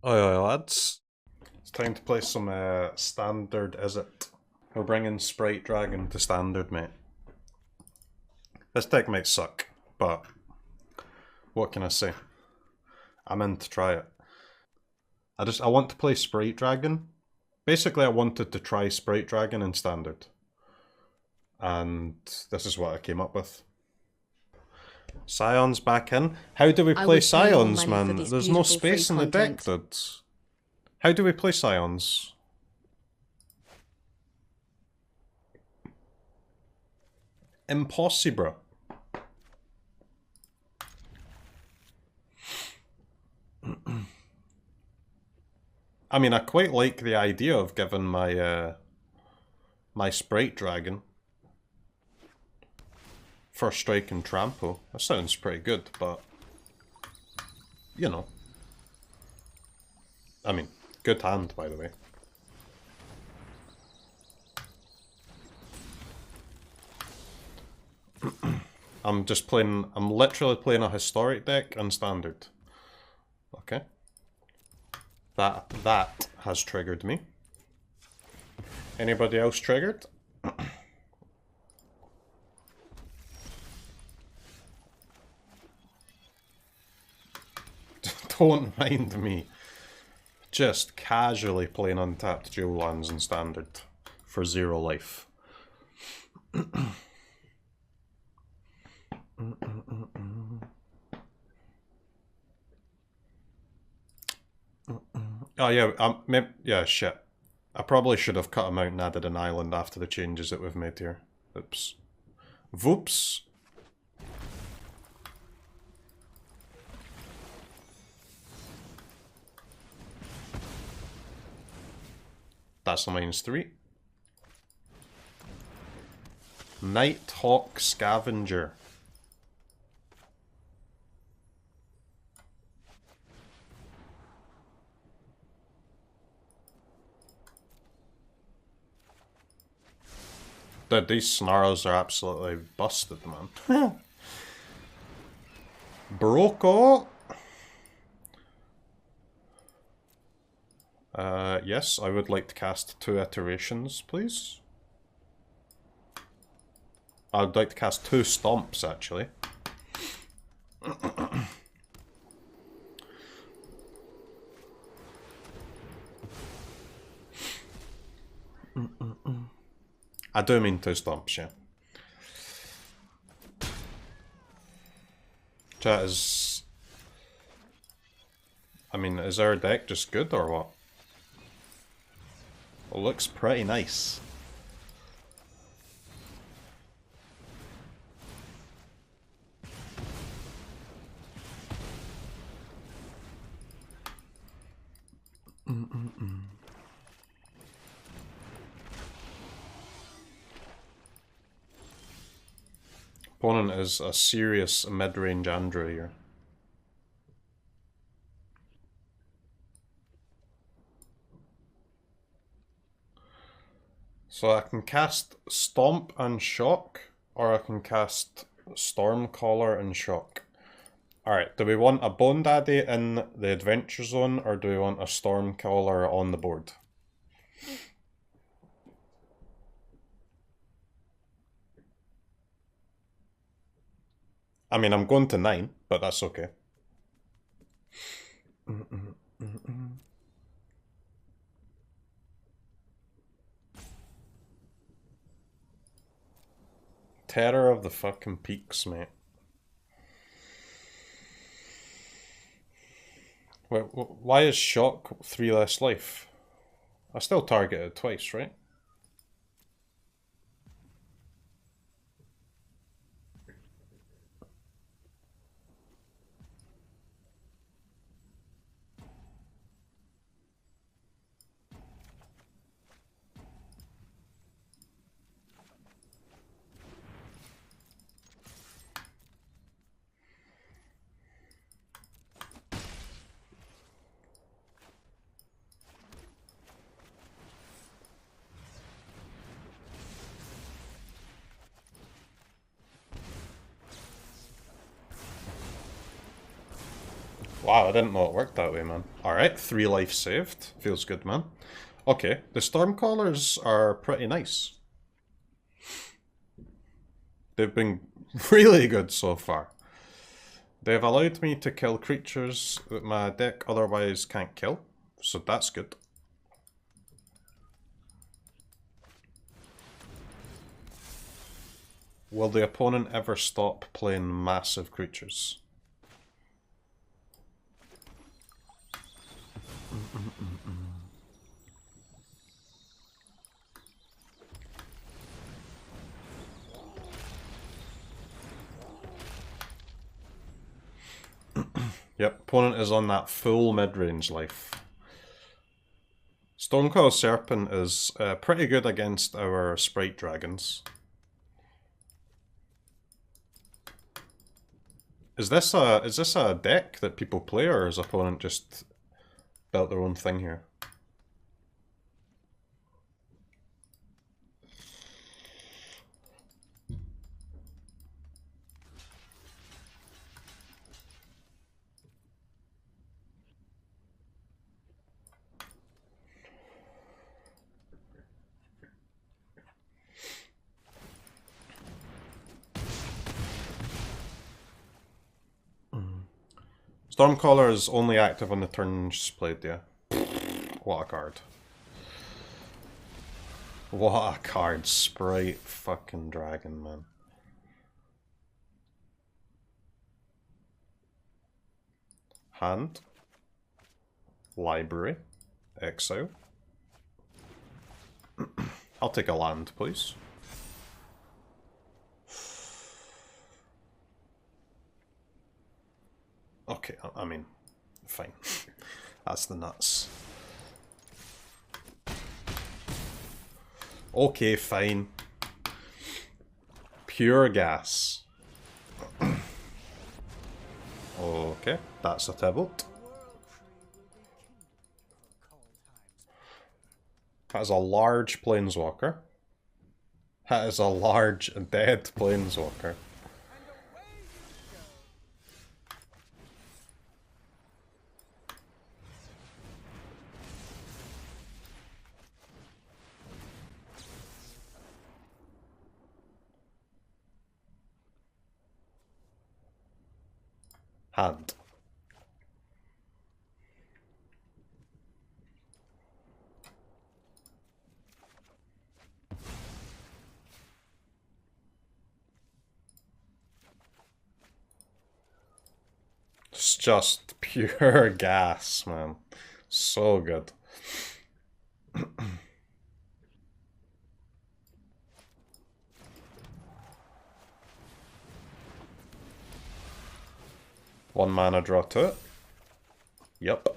Oi, lads. It's time to play some standard Izzet. We're bringing Sprite Dragon to standard, mate. This deck might suck, but what can I say? I'm in to try it. I want to play Sprite Dragon. Basically, I wanted to try Sprite Dragon in standard. And this is what I came up with. Scion's back in. How do we play Scions, man? There's no space in the deck, dude. How do we play Scions? Impossible. I mean, I quite like the idea of giving my my Sprite Dragon First Strike and Trample. That sounds pretty good, but you know. I mean, good hand, by the way. I'm literally playing a historic deck and standard. Okay. That has triggered me. Anybody else triggered? Don't mind me. Just casually playing untapped dual lands in standard for 0 life. Oh yeah, yeah, shit. I probably should have cut him out and added an island after the changes that we've made here. Oops. Whoops. That's a -3. Nighthawk Scavenger. Dude, these snarls are absolutely busted, man. Broco! Yes, I would like to cast 2 iterations, please. I would like to cast 2 stomps, actually. I do mean 2 stomps, yeah. Chat is... I mean, is our deck just good or what? It looks pretty nice. Opponent is a serious mid-range Andrew here. So I can cast Stomp and Shock, or I can cast Stormcaller and Shock. Alright, do we want a Bone Daddy in the Adventure Zone, or do we want a Stormcaller on the board? I mean, I'm going to 9, but that's okay. Terror of the fucking Peaks, mate. Wait, why is Shock 3 less life? I still targeted twice, right? Wow, I didn't know it worked that way, man. Alright, 3 life saved. Feels good, man. Okay, the Stormcallers are pretty nice. They've been really good so far. They've allowed me to kill creatures that my deck otherwise can't kill, so that's good. Will the opponent ever stop playing massive creatures? Yep, opponent is on that full mid-range life. Stonecoil Serpent is pretty good against our Sprite Dragons. Is this a deck that people play, or is opponent just built their own thing here? Stormcaller is only active on the turns played, yeah. What a card. What a card. Sprite fucking dragon, man. Hand. Library. Exile. I'll take a land, please. Okay, I mean, fine. That's the nuts. Okay, fine. Pure gas. Okay, that's a Tybalt. That is a large planeswalker. That is a large dead planeswalker. Hand. It's just pure gas, man. So good. One mana draw to it. Yep.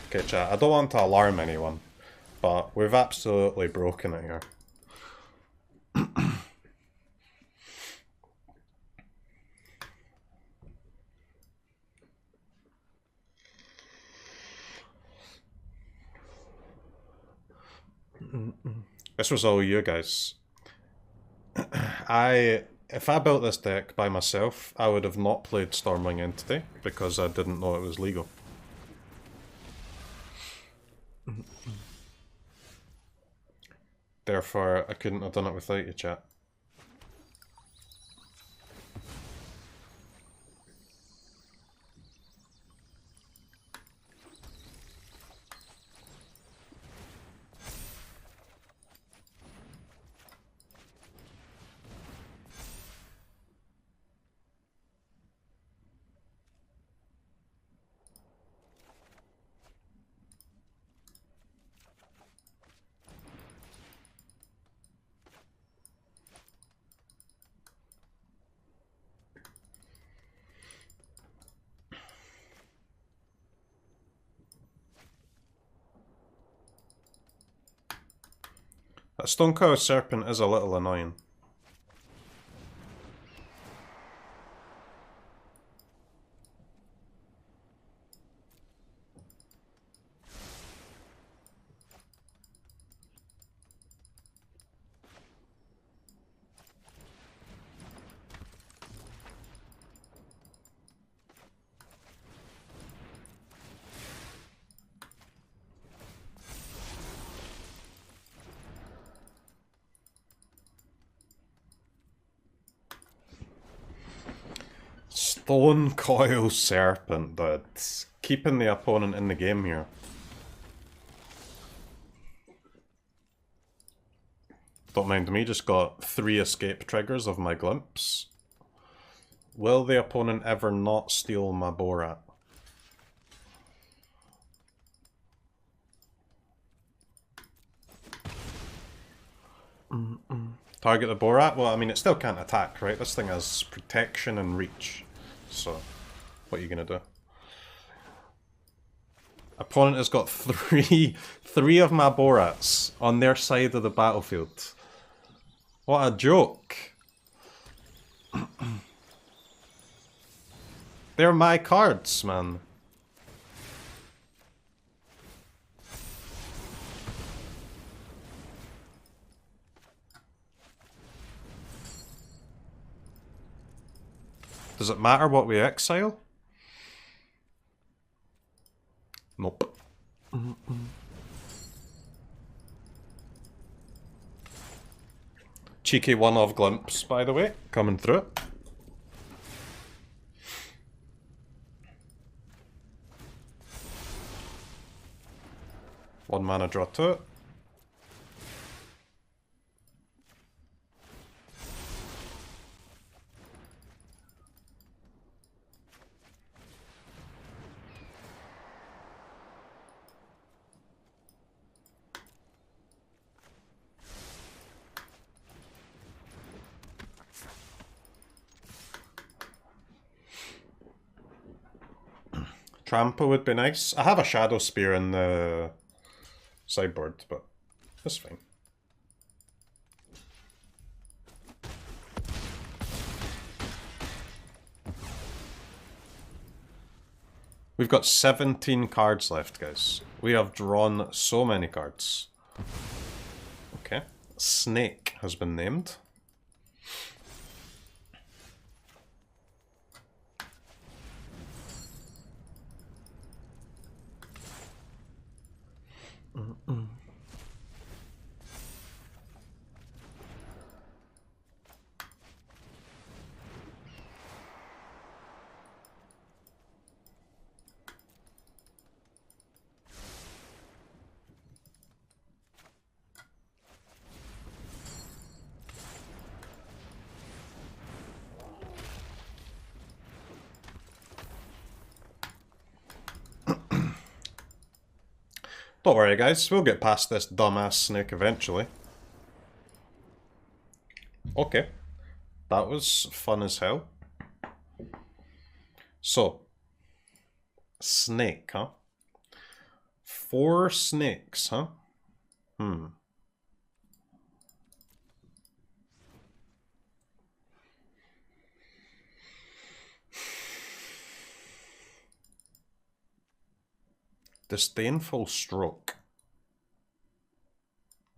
Okay, chat, I don't want to alarm anyone, but we've absolutely broken it here. This was all you guys. If I built this deck by myself, I would have not played Stormwing Entity because I didn't know it was legal. Therefore, I couldn't have done it without you, chat. That Stonecoil Serpent is a little annoying. Stone Coil Serpent, that's keeping the opponent in the game here. Don't mind me, just got 3 escape triggers of my glimpse. Will the opponent ever not steal my Borat? Target the Borat? Well, I mean, it still can't attack, right? This thing has protection and reach. So, what are you gonna do? Opponent has got three of my Borats on their side of the battlefield. What a joke. They're my cards, man. Does it matter what we exile? Nope. Cheeky one-off glimpse, by the way, coming through. One mana, draw 2. Trample would be nice. I have a Shadow Spear in the sideboard, but that's fine. We've got 17 cards left, guys. We have drawn so many cards. Okay. Snake has been named. Don't worry, guys. We'll get past this dumbass snake eventually. Okay. That was fun as hell. So. Snake, huh? 4 snakes, huh? Disdainful Stroke.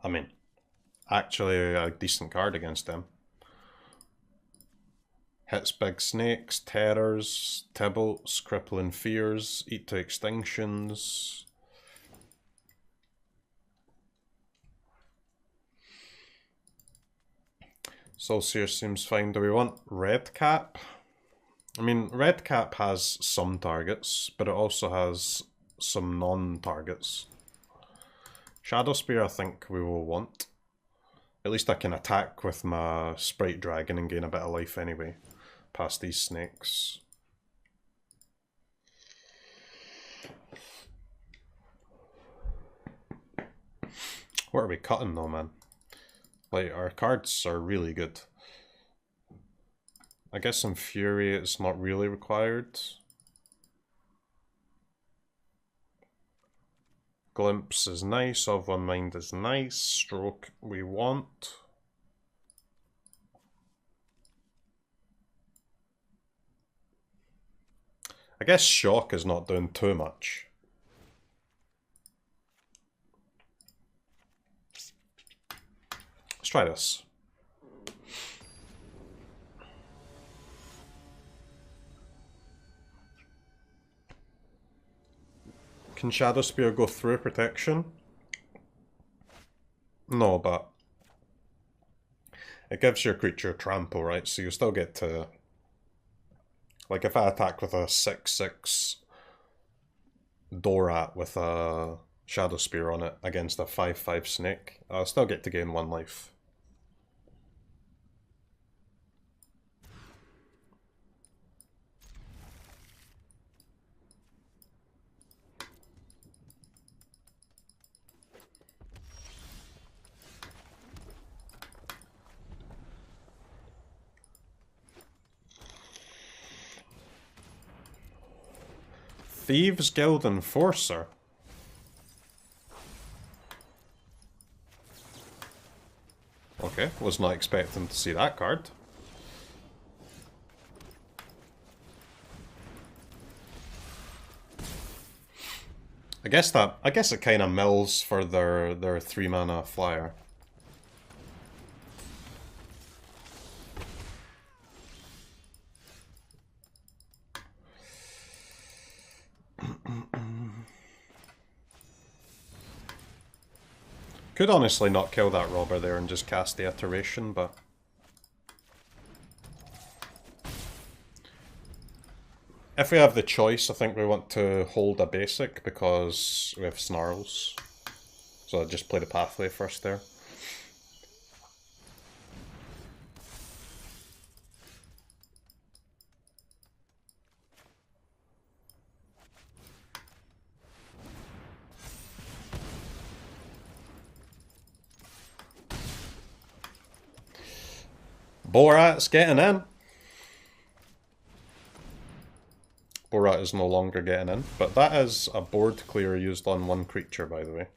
I mean, actually a decent card against them. Hits big snakes, terrors, Tybalts, crippling fears, eat to extinctions. Soulseer seems fine. Do we want Red Cap? I mean, Red Cap has some targets, but it also has some non-targets. Shadow Spear I think we will want. At least I can attack with my Sprite Dragon and gain a bit of life anyway, past these snakes. What are we cutting though, man? Like, our cards are really good. I guess some Fury is not really required. Glimpse is nice, Of One Mind is nice, Stroke we want. I guess Shock is not doing too much. Let's try this. Can Shadow Spear go through protection? No, but it gives your creature trample, right? So you still get to Like if I attack with a 6/6 Dorat with a Shadow Spear on it against a 5/5 snake, I'll still get to gain 1 life. Thieves Guild Enforcer. Okay, was not expecting to see that card. I guess it kind of mills for their 3-mana flyer. Could honestly not kill that robber there and just cast the iteration, but if we have the choice, I think we want to hold a basic because we have snarls. So I'll just play the pathway first there. Borat's getting in. Borat is no longer getting in, but that is a board clear used on 1 creature, by the way.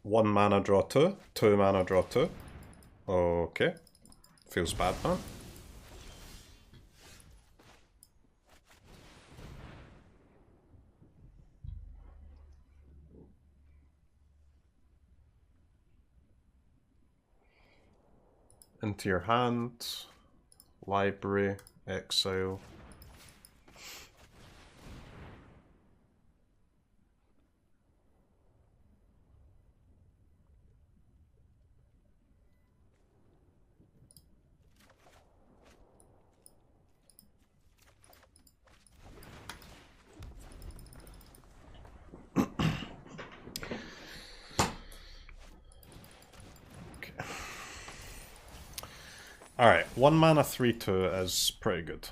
One mana draw 2, 2 mana draw 2. Okay. Feels bad, huh? Into your hand, library, exile. Alright, 1 mana 3/2 is pretty good.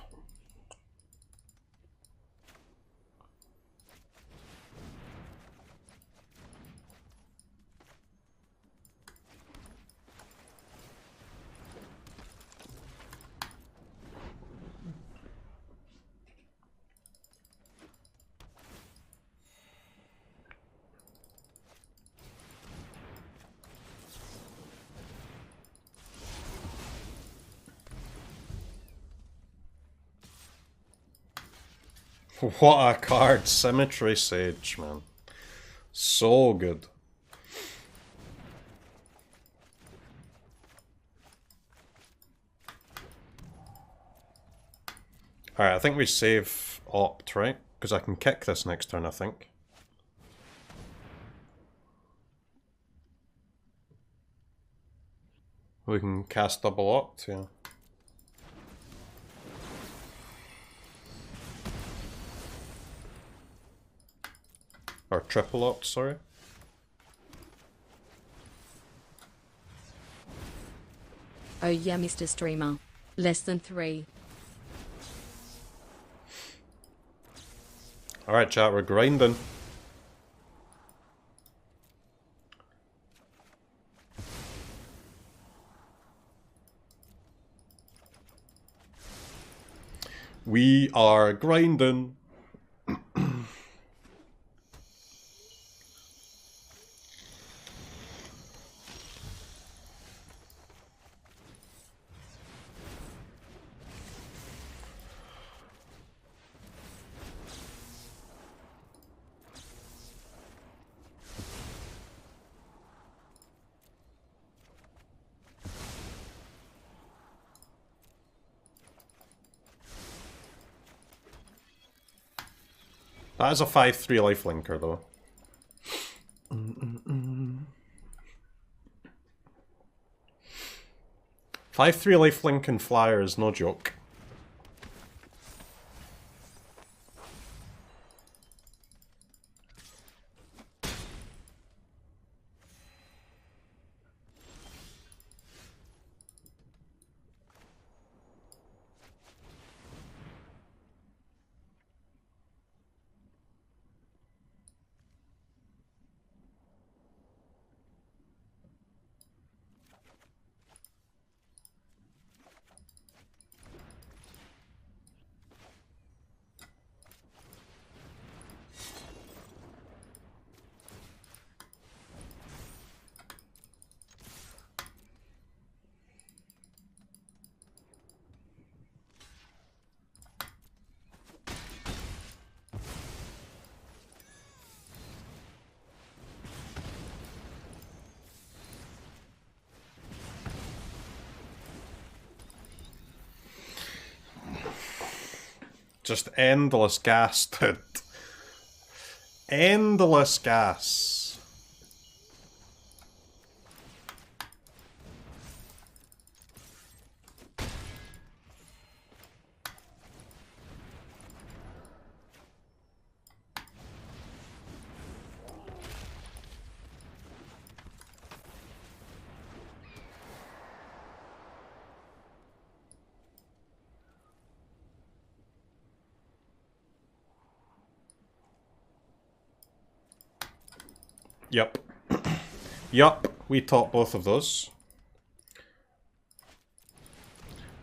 What a card! Symmetry Sage, man. So good. Alright, I think we save Opt, right? Because I can kick this next turn, I think. We can cast double Opt, yeah. Or triple Opt, sorry. Oh yeah, Mr. Streamer. Less than 3. Alright, chat, we're grinding. We are grinding. That is a 5/3 lifelinker, though. 5/3 lifelink and flyer is no joke. Just endless gas, dude. Endless gas. Yup. Yup, we taught both of those.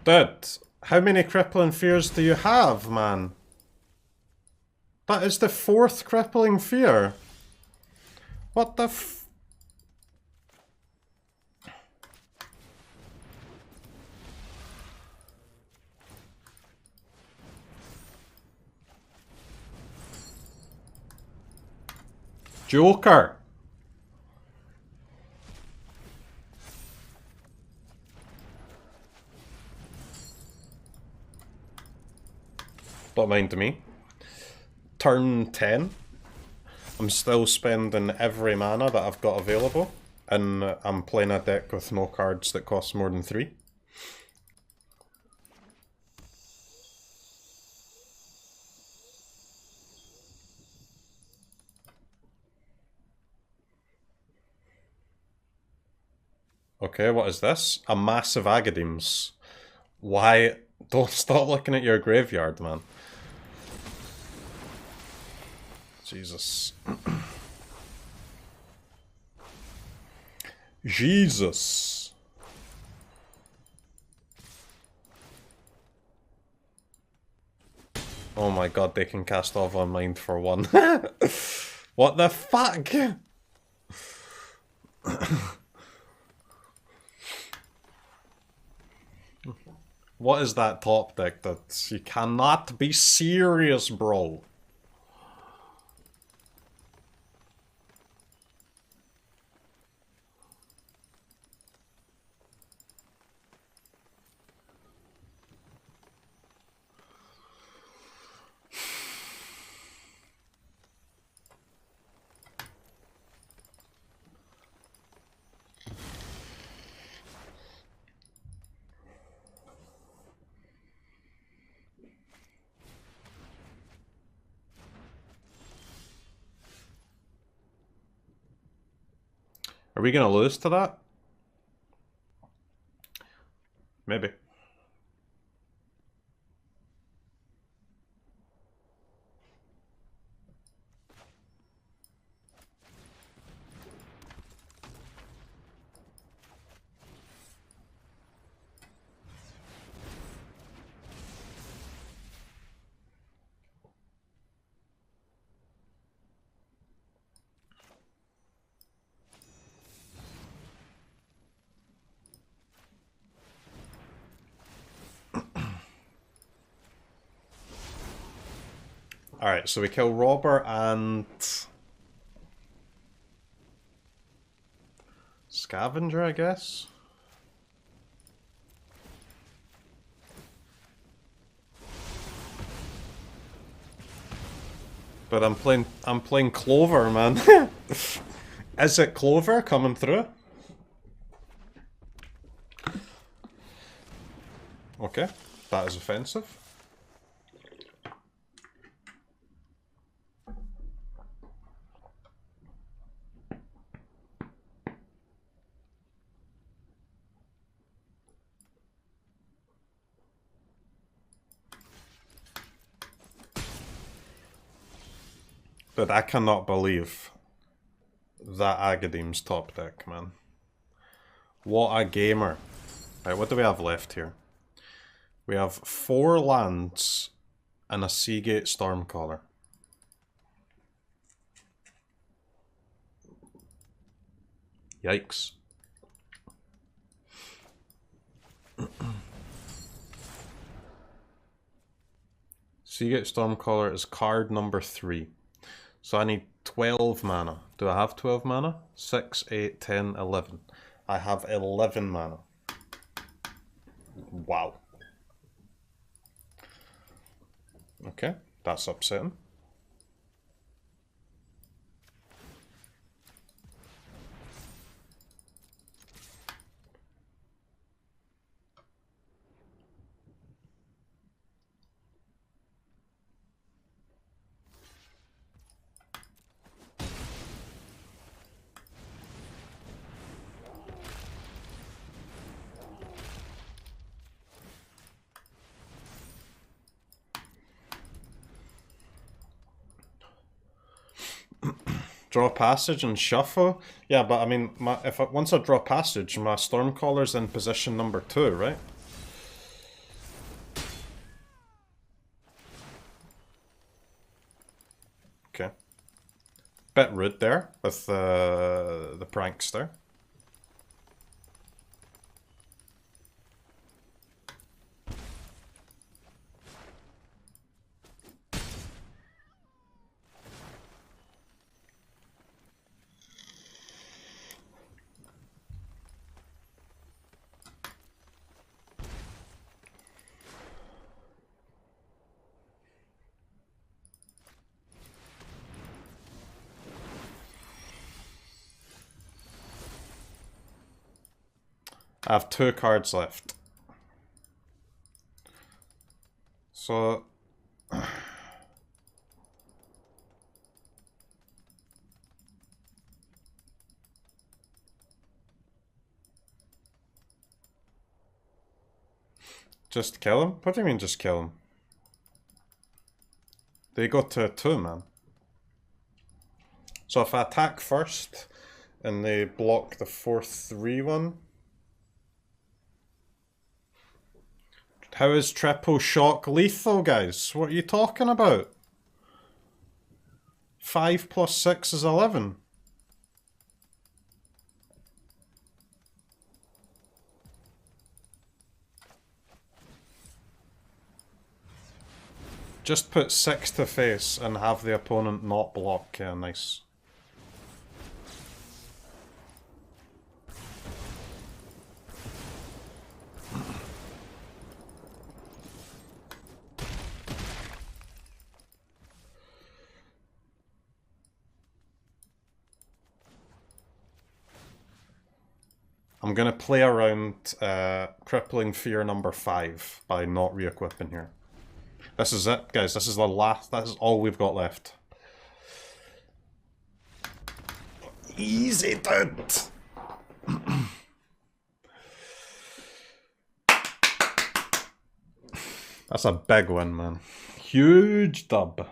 Dude, how many crippling fears do you have, man? That is the 4th crippling fear. What the f... Joker! Don't mind me. Turn 10. I'm still spending every mana that I've got available, and I'm playing a deck with no cards that cost more than 3. Okay, what is this? A massive Agadeems. Why? Don't stop looking at your graveyard, man. Jesus. Jesus. Oh my god, they can cast off on mind for 1. What the fuck? What is that top deck? That you cannot be serious, bro. Are we gonna lose to that? Maybe. Alright, so we kill Robber and... Scavenger, I guess? But I'm playing Clover, man. Is it Clover coming through? Okay, that is offensive. Dude, I cannot believe that Agadeem's top deck, man. What a gamer. Right, what do we have left here? We have 4 lands and a Seagate Stormcaller. Yikes. Seagate Stormcaller is card number 3. So I need 12 mana. Do I have 12 mana? 6, 8, 10, 11. I have 11 mana. Wow. Okay, that's upsetting. Draw passage and shuffle? Yeah, but I mean, once I draw passage, my Stormcaller's in position number 2, right? Okay. Bit rude there with the prankster. I have 2 cards left. So... just kill him? What do you mean just kill him? They go to 2, man. So if I attack first, and they block the 4/3 one... How is triple shock lethal, guys? What are you talking about? 5 plus 6 is 11. Just put 6 to face and have the opponent not block. Yeah, nice. I'm gonna play around Crippling Fear number 5 by not re-equipping here. This is it, guys. This is the last. That is all we've got left. Easy, dude. That's a big win, man. Huge dub.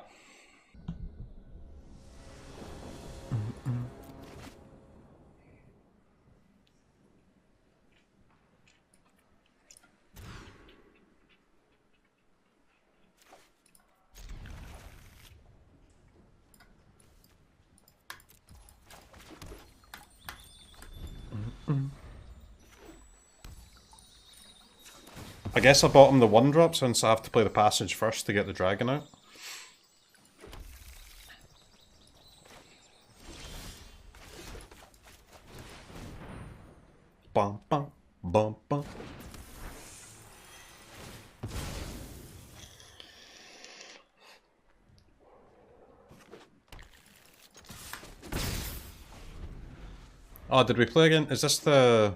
I guess I bought him the 1-drop since I have to play the passage first to get the dragon out. Bum bum bum bum. Oh, did we play again? Is this the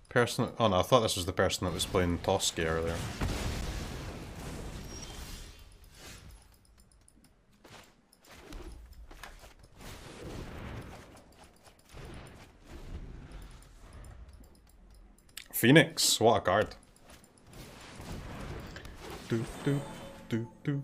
Person. Oh no, I thought this was the person that was playing Toski earlier. Phoenix, what a card. Do do do do.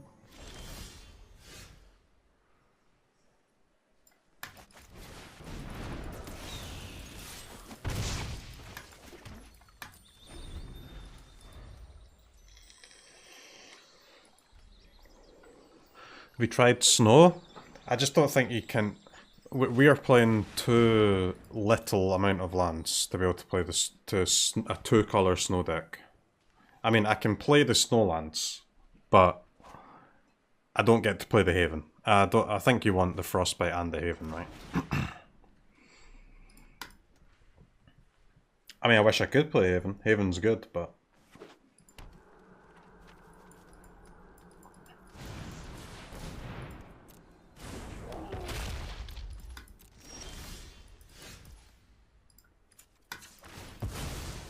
We tried snow. I just don't think you can. We are playing too little amount of lands to be able to play this to a 2-color snow deck. I mean, I can play the snow lands, but I don't get to play the Haven. I think you want the Frostbite and the Haven, right? I mean, I wish I could play Haven. Haven's good, but.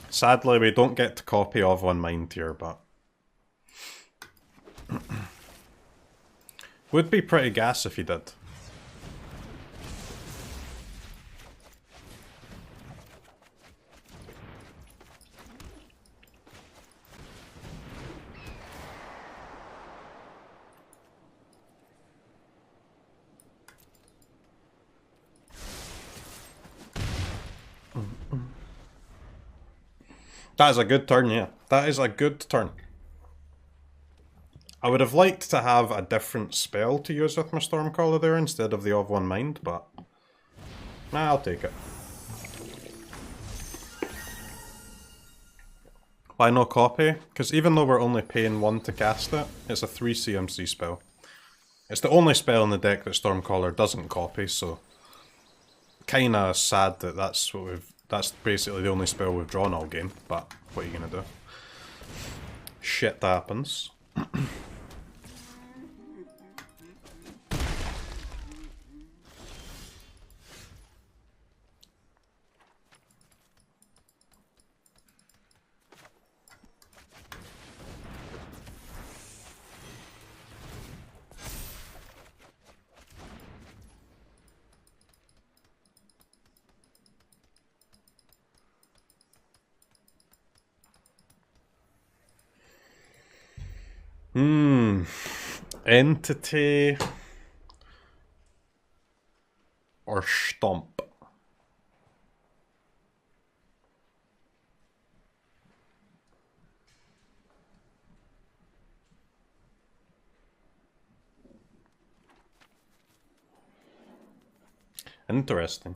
Sadly, we don't get to copy of one Mind Tier, but... would be pretty gas if he did. That is a good turn, yeah. That is a good turn. I would have liked to have a different spell to use with my Stormcaller there instead of the of one mind, but... nah, I'll take it. Why no copy? Because even though we're only paying 1 to cast it, it's a 3 CMC spell. It's the only spell in the deck that Stormcaller doesn't copy, so... kinda sad that that's what we've... that's basically the only spell we've drawn all game, but what are you gonna do? Shit happens. Entity or Stomp. Interesting.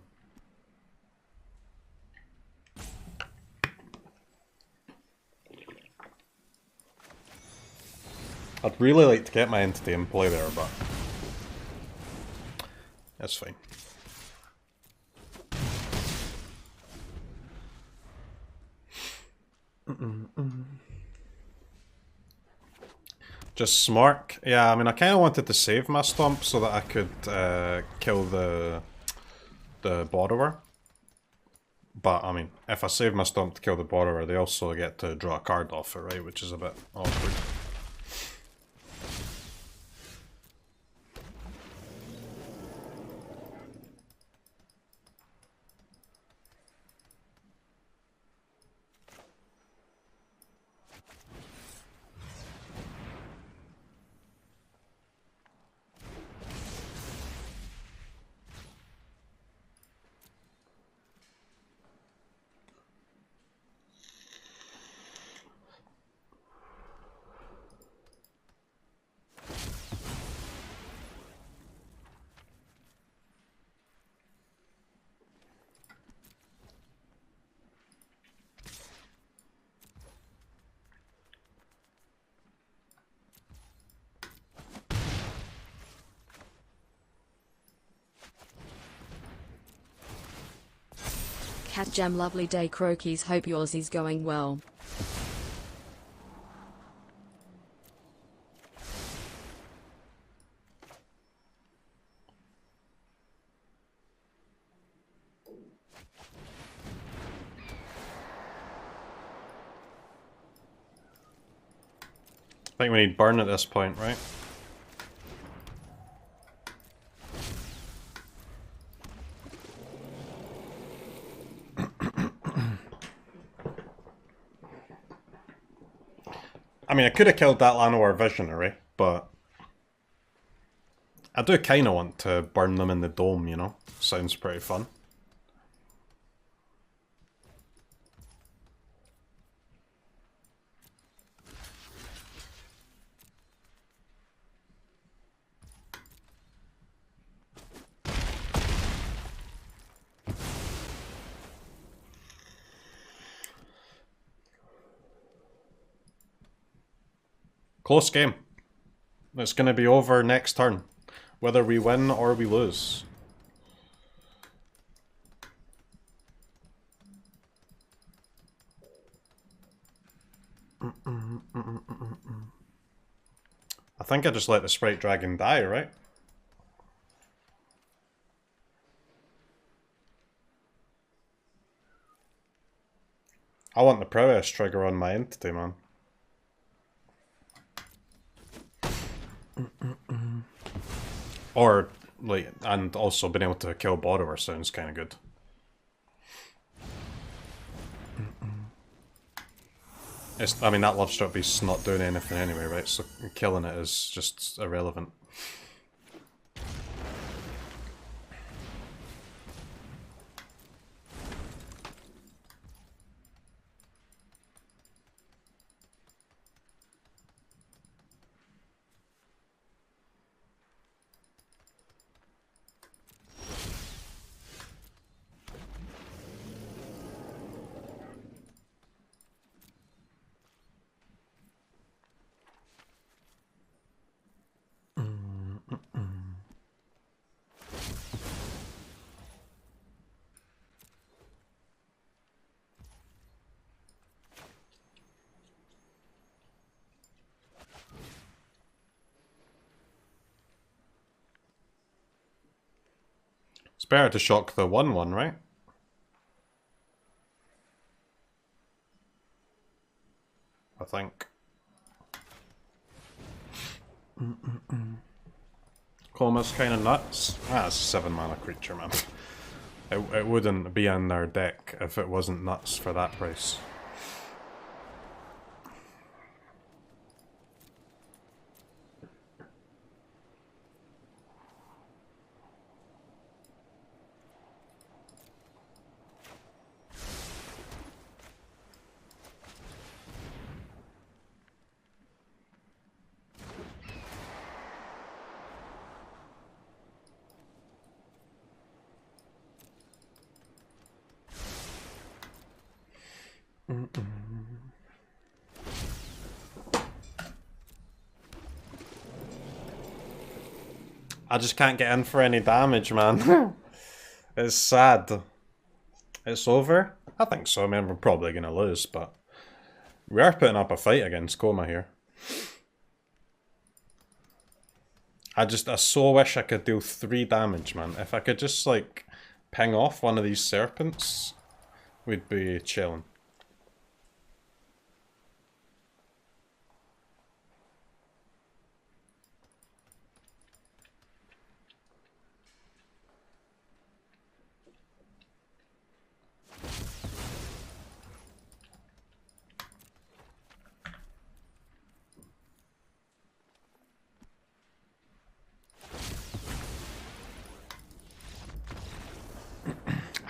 I'd really like to get my entity in play there, but that's fine. Just Smark. Yeah, I mean, I kind of wanted to save my Stomp so that I could kill the Borrower. But, I mean, if I save my Stomp to kill the Borrower, they also get to draw a card off it, right? Which is a bit awkward. Cat Jam, lovely day, CROKEYZ. Hope yours is going well. think we need burn at this point, right? I mean, I could have killed that Llanowar Visionary, but I do kind of want to burn them in the dome, you know? Sounds pretty fun. Close game. It's going to be over next turn, whether we win or we lose. I think I just let the Sprite Dragon die, right? I want the Prowess trigger on my entity, man. Or, like, and also being able to kill Borrower sounds kind of good. I mean, that Lovestruck Beast's not doing anything anyway, right? So killing it is just irrelevant. It's better to shock the 1-1, right? I think. Coma's kind of nuts. Ah, it's a 7 mana creature, man. It wouldn't be in their deck if it wasn't nuts for that price. I just can't get in for any damage, man. It's sad. It's over? I think so. I mean, we're probably going to lose, but we are putting up a fight against Coma here. I so wish I could deal 3 damage, man. If I could just, like, ping off one of these serpents, we'd be chilling.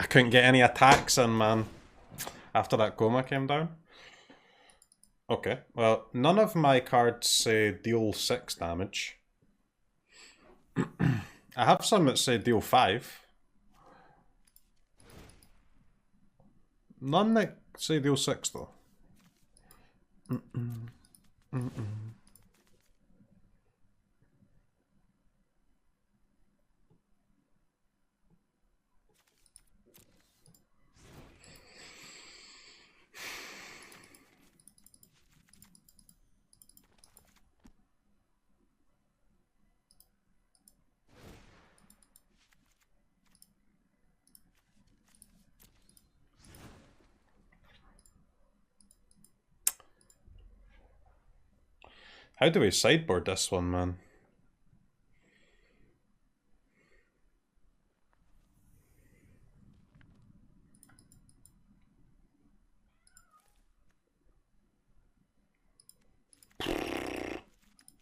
I couldn't get any attacks in, man, after that Coma came down. Okay, well, none of my cards say deal 6 damage. I have some that say deal 5. None that say deal 6, though. How do we sideboard this one, man?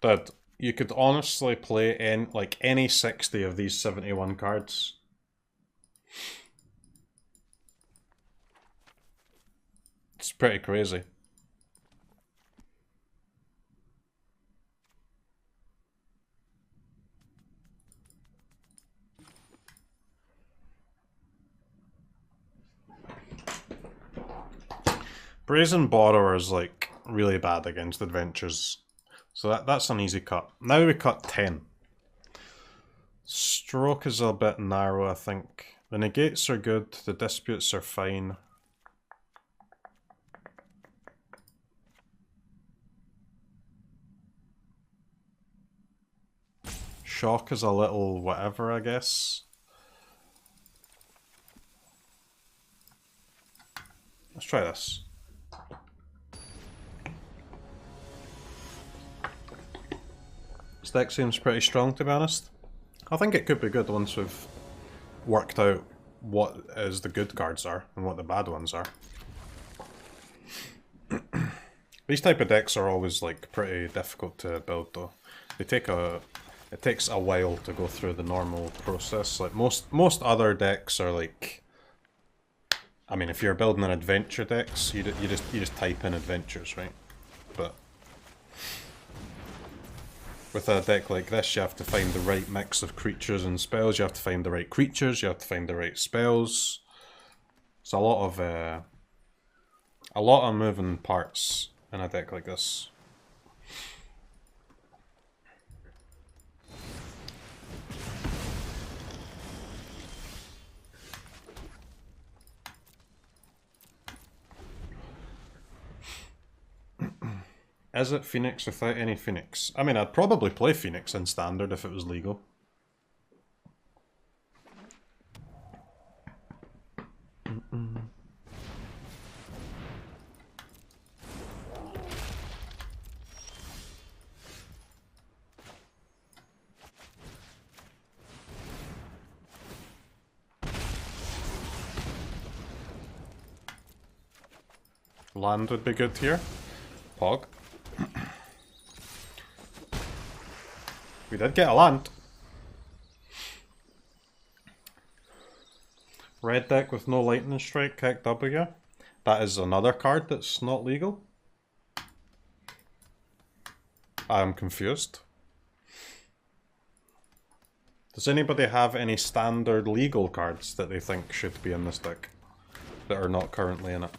Dude, you could honestly play any 60 of these 71 cards. It's pretty crazy. Brazen Borrower is like really bad against adventures. So that's an easy cut. Now we cut 10. Stroke is a bit narrow, I think. The negates are good, the disputes are fine. Shock is a little whatever, I guess. Let's try this. This deck seems pretty strong, to be honest. I think it could be good once we've worked out what is the good cards are and what the bad ones are. These type of decks are always like pretty difficult to build though. It takes a while to go through the normal process. Like most other decks are like, I mean, if you're building an adventure decks, you just type in adventures, right? But with a deck like this, you have to find the right mix of creatures and spells. You have to find the right creatures. You have to find the right spells. It's a lot of moving parts in a deck like this. Is it Phoenix without any Phoenix? I mean, I'd probably play Phoenix in Standard if it was legal. Land would be good here. Pog. We did get a land. Red deck with no lightning strike, kick W. That is another card that's not legal. I am confused. Does anybody have any standard legal cards that they think should be in this deck that are not currently in it?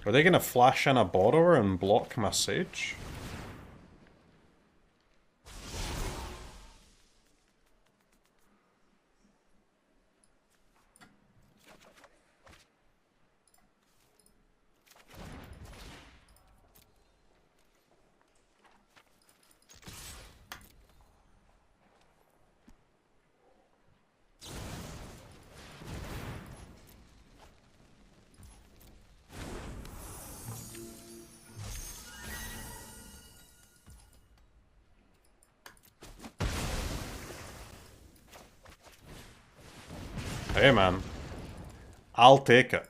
Are they going to flash in a Borrower and block my Sage? Hey man, I'll take it.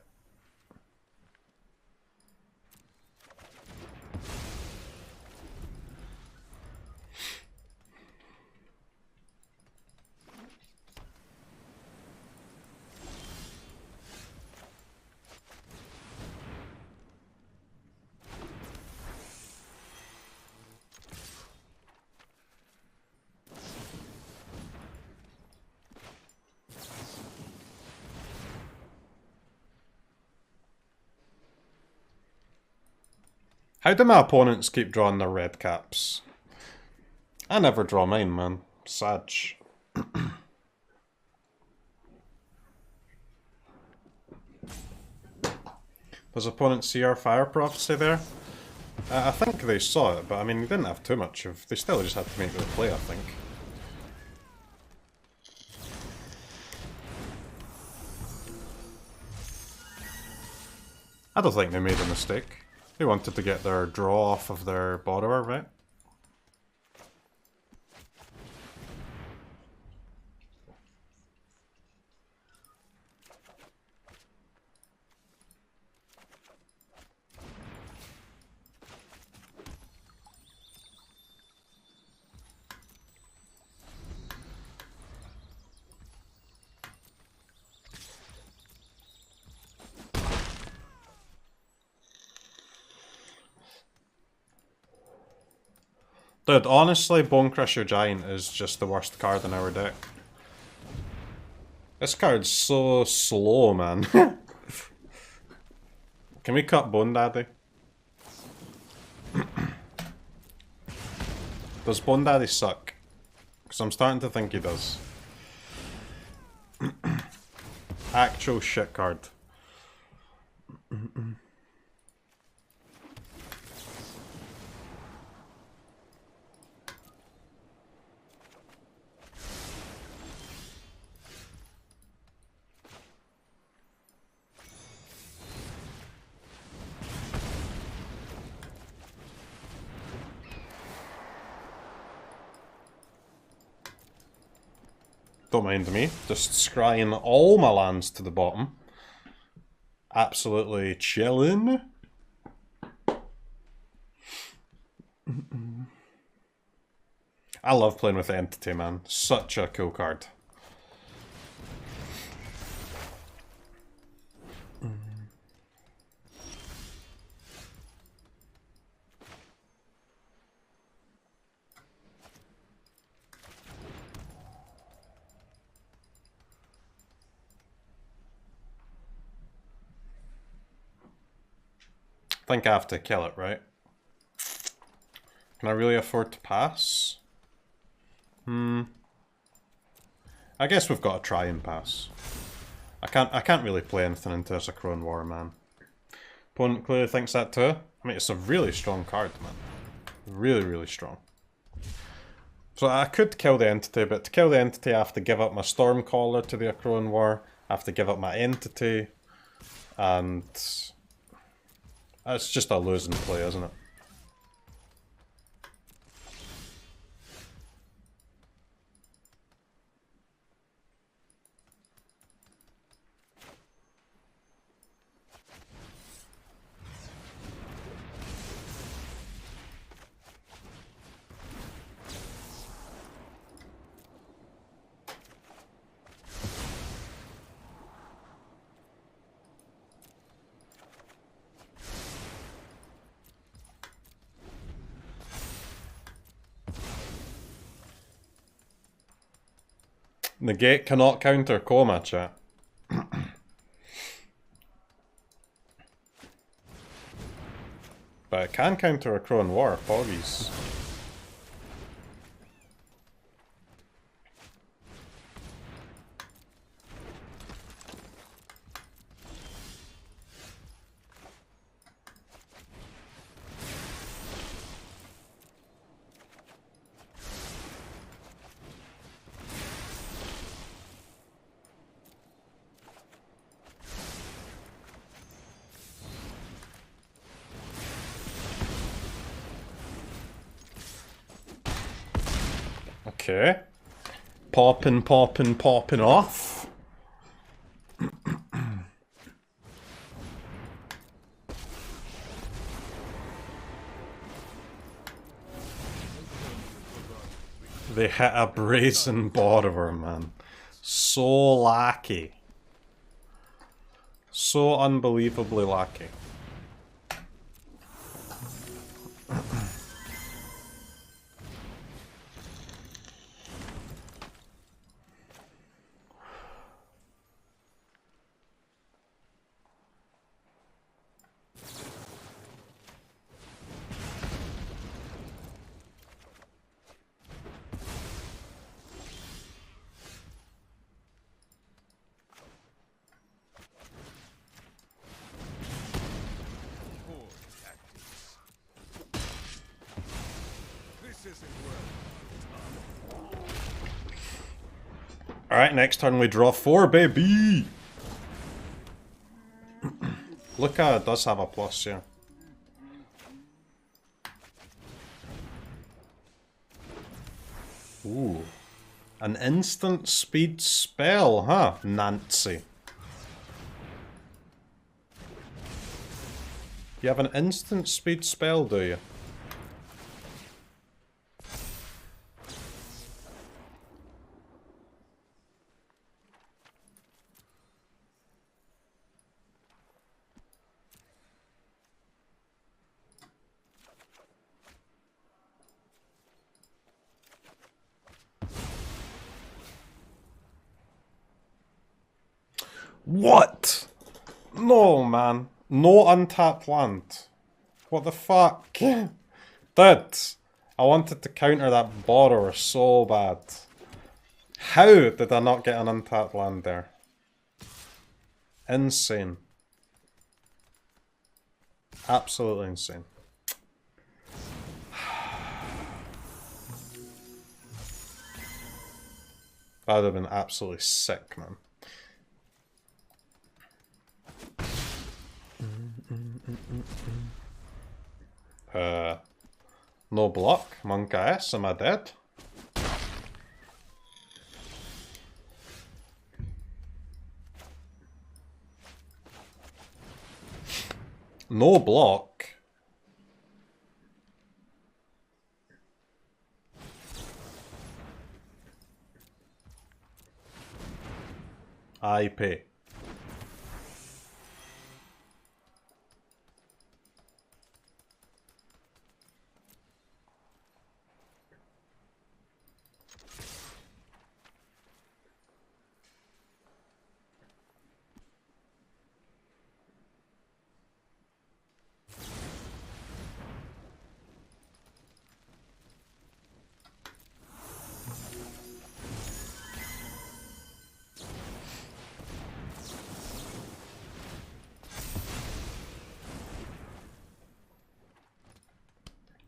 How do my opponents keep drawing their red caps? I never draw mine, man. Sad. Does opponent see our Fire Prophecy there? I think they saw it, but I mean, they didn't have too much of... They still just had to make the play, I think. I don't think they made a mistake. They wanted to get their draw off of their borrower, right? Dude, honestly, Bonecrusher Giant is just the worst card in our deck. This card's so slow, man. Can we cut Bone Daddy? Does Bone Daddy suck? Because I'm starting to think he does. Actual shit card. Don't mind me, just scrying all my lands to the bottom. Absolutely chillin'. I love playing with Entity, man. Such a cool card. I think I have to kill it, right? Can I really afford to pass? I guess we've got to try and pass. I can't really play anything into this Crone War, man. Opponent clearly thinks that too. I mean, it's a really strong card, man. Really, really strong. So I could kill the Entity, but to kill the Entity I have to give up my Stormcaller to the Crone War. I have to give up my Entity. And... it's just a losing play, isn't it? Negate cannot counter Coma, chat. But it can counter a Crone War, Poggies. Okay. Popping off. They hit a brazen border, man. So lackey. So unbelievably lackey. Alright, next turn we draw 4, baby! Luca does have a plus here. Ooh. An instant speed spell, huh? Nancy. You have an instant speed spell, do you? What? No, man. No untapped land. What the fuck? Dude, I wanted to counter that borrower so bad. How did I not get an untapped land there? Insane. Absolutely insane. That would have been absolutely sick, man. No block. Monk S, am I dead? No block. I pay.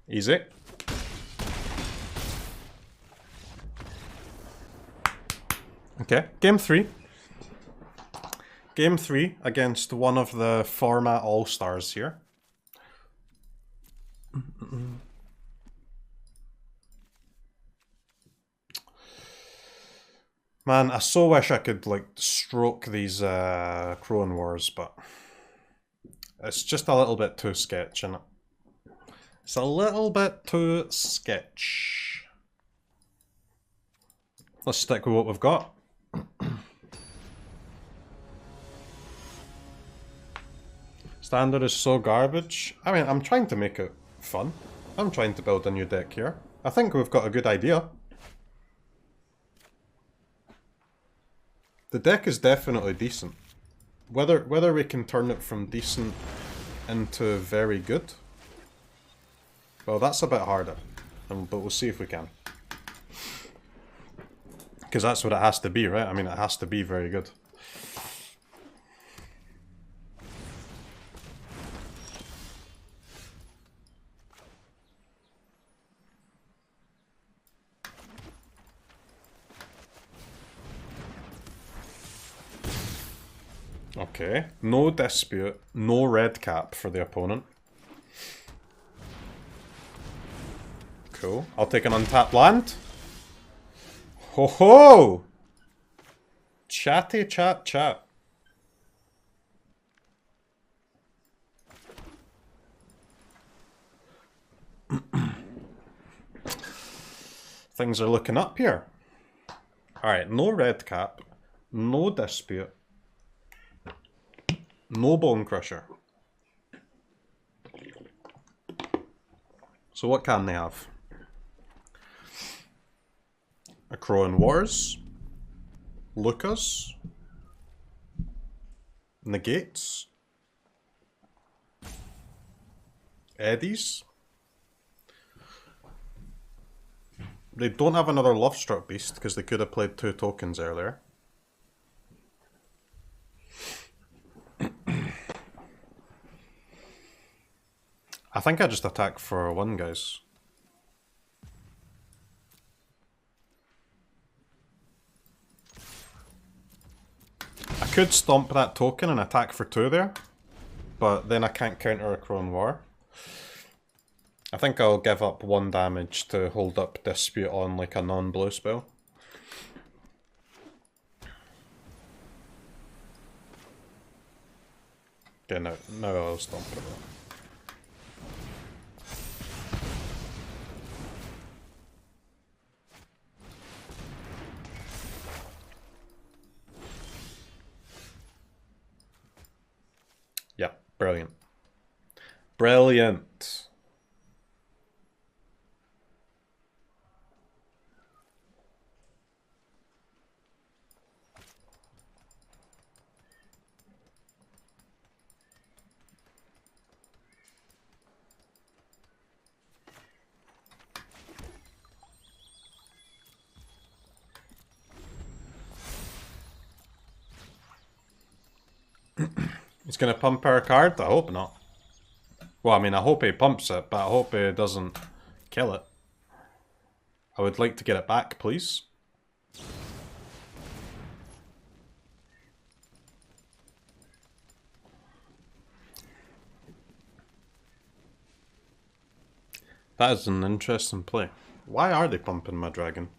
Easy. Okay, game 3. Game 3 against one of the format all-stars here. Man, I so wish I could, like, stroke these Crone Wars, but it's just a little bit too sketch, innit? It's a little bit too sketch. Let's stick with what we've got. Standard is so garbage. I mean, I'm trying to make it fun. I'm trying to build a new deck here. I think we've got a good idea. The deck is definitely decent. Whether we can turn it from decent into very good, well, that's a bit harder, but we'll see if we can. Because that's what it has to be, right? I mean, it has to be very good. Okay, no dispute, no red cap for the opponent. Cool. I'll take an untapped land. Ho ho! Chatty chat chat. Things are looking up here. Alright, no red cap, no dispute, no bone crusher. So what can they have? A Crone Wars, Lucas, Negates, Eddies. They don't have another Lovestruck Beast because they could have played 2 tokens earlier. I think I just attack for 1, guys. could stomp that token and attack for 2 there, but then I can't counter a Crone War. I think I'll give up 1 damage to hold up Dispute on like a non-blue spell. Okay, now I'll stomp it. Yeah, brilliant. Brilliant. He's gonna pump our card? I hope not. Well, I mean, I hope he pumps it, but I hope he doesn't kill it. I would like to get it back, please. That is an interesting play. Why are they pumping my dragon?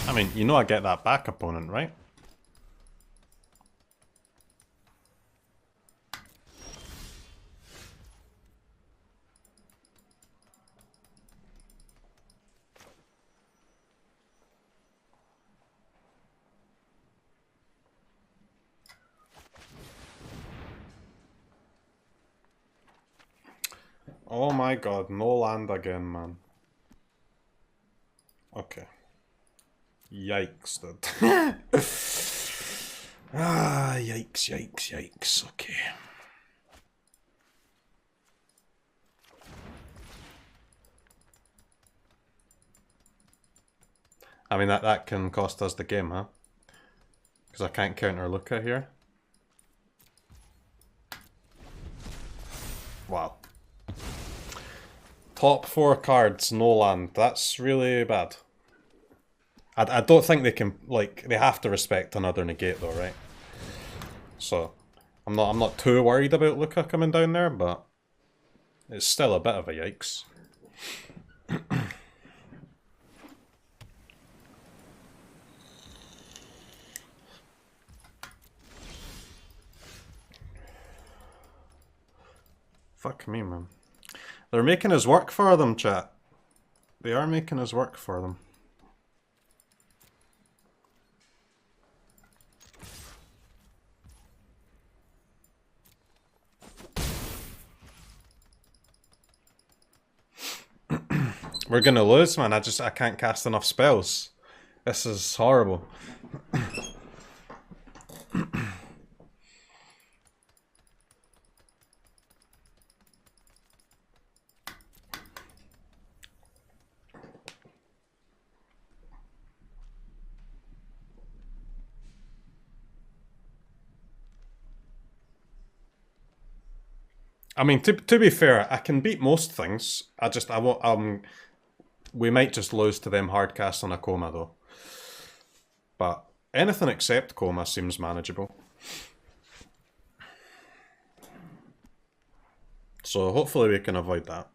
I mean, you know I get that back, opponent, right? Oh my god, no land again, man. Okay. Yikes, dude. Yikes, yikes, yikes. Okay. I mean, that can cost us the game, huh? Because I can't counter Luca here. Wow. Top 4 cards, no land. That's really bad. I don't think they can, like, they have to respect another negate though, right? So, I'm not too worried about Luca coming down there, but it's still a bit of a yikes. Fuck me, man. They're making us work for them, chat. They are making us work for them. We're gonna lose, man. I can't cast enough spells. This is horrible. I mean, to be fair, I can beat most things. I won't. We might just lose to them hard cast on a Coma though. But anything except Coma seems manageable. So hopefully we can avoid that.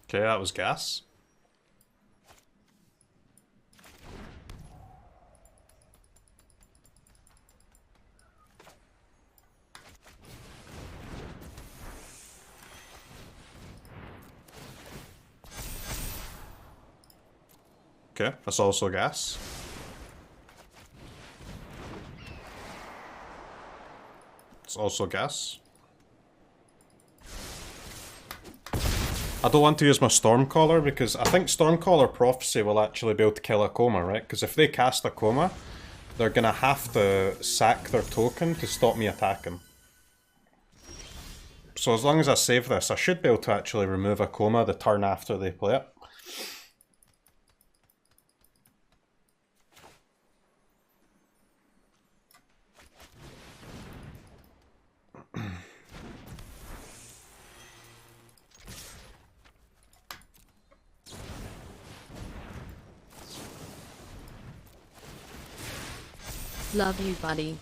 Okay, that was gas. Okay, that's also gas. It's also gas. I don't want to use my Stormcaller because I think Stormcaller Prophecy will actually be able to kill a Coma, right? Because if they cast a Coma, they're gonna have to sack their token to stop me attacking. So as long as I save this, I should be able to actually remove a Coma the turn after they play it. Love you, buddy.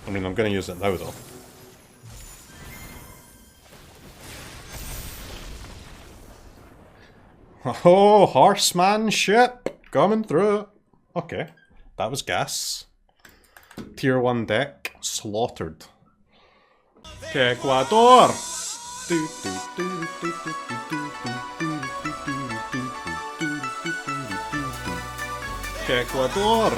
I mean, I'm gonna use it now though. Oh, horsemanship! Coming through. Okay, that was gas. Tier 1 deck slaughtered. Okay, Ecuador! Okay, Ecuador!